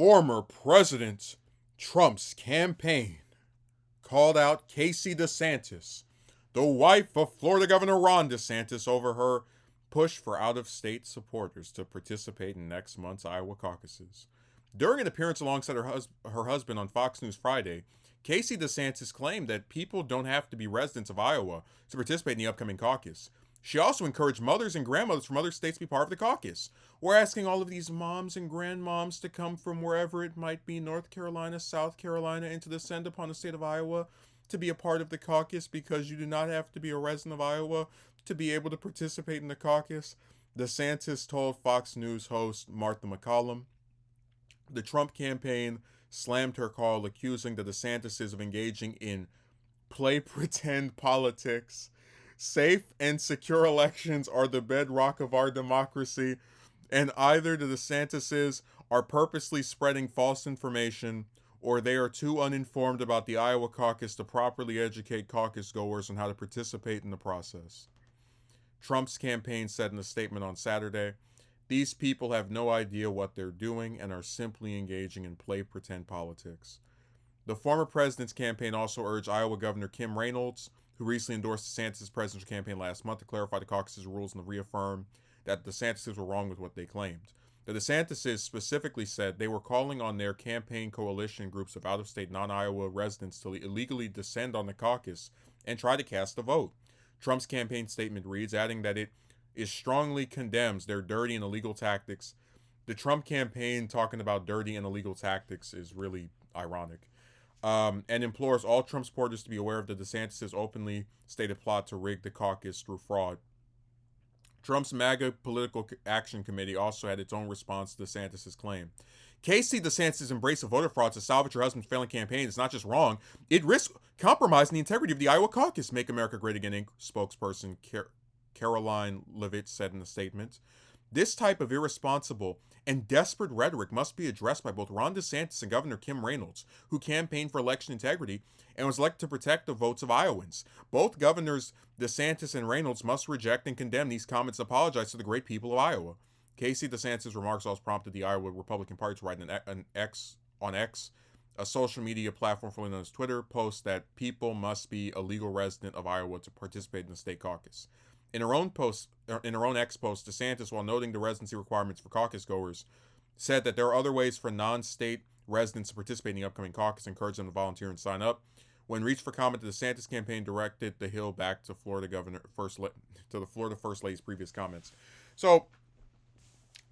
Former President Trump's campaign called out Casey DeSantis, the wife of Florida Governor Ron DeSantis, over her push for out-of-state supporters to participate in next month's Iowa caucuses. During an appearance alongside her husband on Fox News Friday, Casey DeSantis claimed that people don't have to be residents of Iowa to participate in the upcoming caucus. She also encouraged mothers and grandmothers from other states to be part of the caucus. We're asking all of these moms and grandmoms to come from wherever it might be, North Carolina, South Carolina, and to descend upon the state of Iowa to be a part of the caucus, because you do not have to be a resident of Iowa to be able to participate in the caucus, DeSantis told Fox News host Martha McCallum. The Trump campaign slammed her call, accusing the DeSantises of engaging in play-pretend politics. Safe and secure elections are the bedrock of our democracy, and either the DeSantises are purposely spreading false information, or they are too uninformed about the Iowa caucus to properly educate caucus goers on how to participate in the process. Trump's campaign said in a statement on Saturday, "These people have no idea what they're doing and are simply engaging in play-pretend politics." The former president's campaign also urged Iowa Governor Kim Reynolds, who recently endorsed DeSantis' presidential campaign last month, to clarify the caucus's rules and to reaffirm that the DeSantises were wrong with what they claimed. The DeSantises specifically said they were calling on their campaign coalition groups of out-of-state non-Iowa residents to illegally descend on the caucus and try to cast a vote. Trump's campaign statement reads, adding that it strongly condemns their dirty and illegal tactics. The Trump campaign talking about dirty and illegal tactics is really ironic. And implores all Trump supporters to be aware of the DeSantis' openly stated plot to rig the caucus through fraud. Trump's MAGA Political Action Committee also had its own response to DeSantis' claim. Casey DeSantis' embrace of voter fraud to salvage her husband's failing campaign is not just wrong, it risks compromising the integrity of the Iowa caucus, Make America Great Again Inc. spokesperson Caroline Levitt said in a statement. This type of irresponsible and desperate rhetoric must be addressed by both Ron DeSantis and Governor Kim Reynolds, who campaigned for election integrity and was elected to protect the votes of Iowans. Both Governors DeSantis and Reynolds must reject and condemn these comments and apologize to the great people of Iowa. Casey DeSantis' remarks also prompted the Iowa Republican Party to write on X, a social media platform formerly known as Twitter, post that people must be a legal resident of Iowa to participate in the state caucus. In her own X post, DeSantis, while noting the residency requirements for caucus goers, said that there are other ways for non-state residents to participate in the upcoming caucus, encouraged them to volunteer and sign up. When reached for comment, the DeSantis campaign directed the hill back to the Florida First Lady's previous comments. So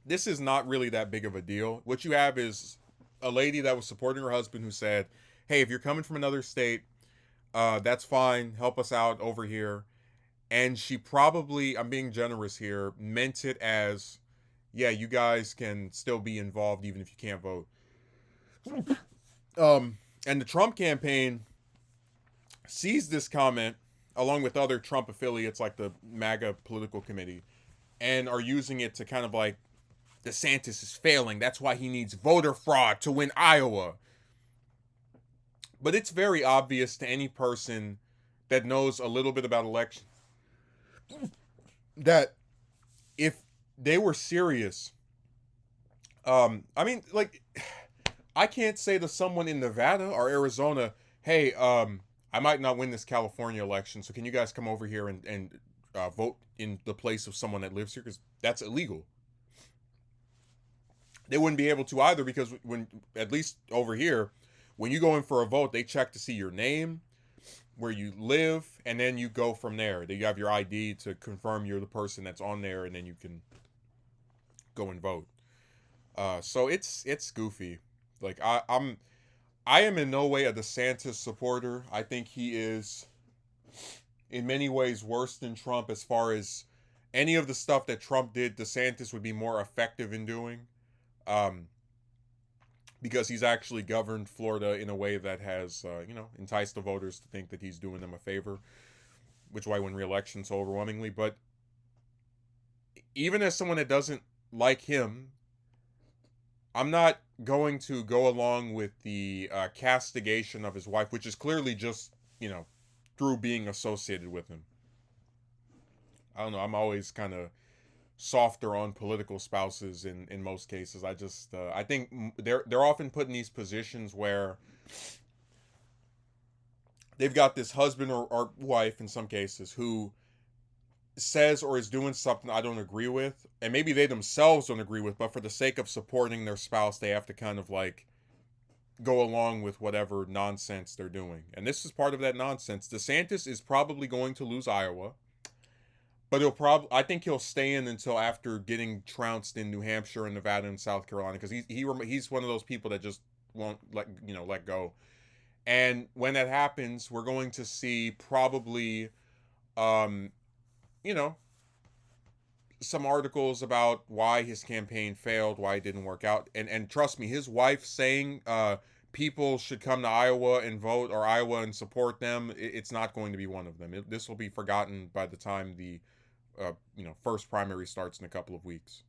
this is not really that big of a deal. What you have is a lady that was supporting her husband who said, "Hey, if you're coming from another state, that's fine. Help us out over here." And she probably, I'm being generous here, meant it as, yeah, you guys can still be involved even if you can't vote. And the Trump campaign sees this comment, along with other Trump affiliates like the MAGA Political Committee, and are using it to kind of like, DeSantis is failing. That's why he needs voter fraud to win Iowa. But it's very obvious to any person that knows a little bit about elections that if they were serious, I mean, like, I can't say to someone in Nevada or Arizona, "Hey, I might not win this California election, so can you guys come over here and vote in the place of someone that lives here?" Because that's illegal. They wouldn't be able to either, because when, at least over here, when you go in for a vote, they check to see your name, where you live, and then you go from there. You have your ID to confirm you're the person that's on there, and then you can go and vote. So it's goofy. Like, I am in no way a DeSantis supporter. I think he is in many ways worse than Trump as far as any of the stuff that Trump did. DeSantis would be more effective in doing, because he's actually governed Florida in a way that has, enticed the voters to think that he's doing them a favor, which is why he won re-election so overwhelmingly. But even as someone that doesn't like him, I'm not going to go along with the castigation of his wife, which is clearly just, through being associated with him. I don't know. I'm always kind of softer on political spouses in most cases. I think they're often put in these positions where they've got this husband or wife in some cases who says or is doing something I don't agree with, and maybe they themselves don't agree with, but for the sake of supporting their spouse, they have to kind of like go along with whatever nonsense they're doing. And this is part of that nonsense. DeSantis is probably going to lose Iowa, but I think he'll stay in until after getting trounced in New Hampshire and Nevada and South Carolina, because he's one of those people that just won't let go. And when that happens, we're going to see probably um you know some articles about why his campaign failed, why it didn't work out. And trust me, his wife saying people should come to Iowa and vote, or Iowa and support them, it's not going to be one of them. This will be forgotten by the time the first primary starts in a couple of weeks.